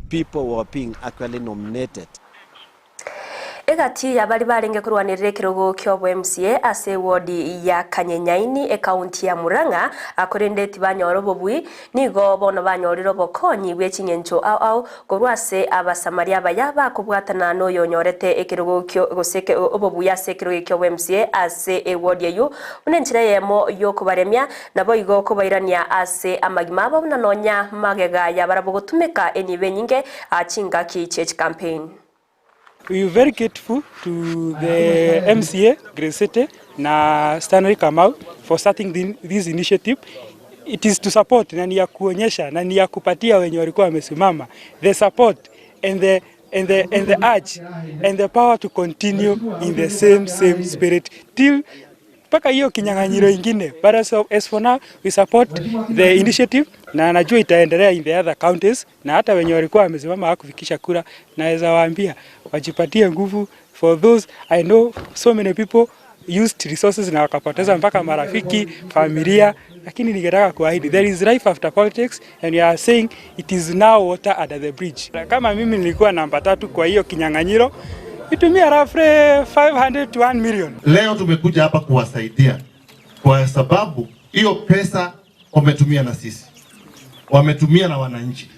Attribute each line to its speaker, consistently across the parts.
Speaker 1: people who are being actually nominated.
Speaker 2: Egati ya bali barenge kurwanirire kirogo kyobo MCA ase wodi ya Kanyenyaini county ya Murang'a akorende tibanyoro bobui nigo bono banyoriro bokonyi bwechingencho au gorwase abasamaria bayaba kubwatana no yonyorete ekirogo kyo goseke obobuya sekiro kyobo MCA ase wodi yo unenchira yemo yo kubaremya nabo igo kubairania ase amagima babo nanonya magega ya barabogotumeka enibe nyinge achinga ki church campaign.
Speaker 3: We are very grateful to the MCA, Gusii na Stanley Kamau for starting this initiative. It is to support na ni ya kuonyesha na ni ya kupatia wenye walikuwa wamesimama the support and the urge and the power to continue in the same spirit till paka hiyo kinyang'anyiro ingine. But as for now we support the initiative na najua itaendelea in the other counties na hata wenye walikuwa wamesimama hakufikisha kura naweza waambia wajipatie nguvu. For those I know so many people used resources na wakapoteza mpaka marafiki, familia, lakini ningetaka kuahidi there is life after politics and we are saying it is now water under the bridge. Kama mimi nilikuwa namba 3 kwa hiyo kinyang'anyiro itumia roughly 500 to 1 million.
Speaker 4: Leo tumekuja hapa kuwasaidia kwa sababu hiyo pesa wametumia na sisi, wametumia na wananchi.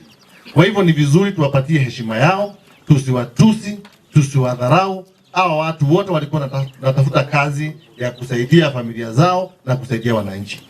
Speaker 4: Kwa hivyo ni vizuri tuwapatie heshima yao, tusiwatusi, tusiwadharau. Hao watu wote walikuwa natafuta kazi ya kusaidia familia zao na kusaidia wananchi.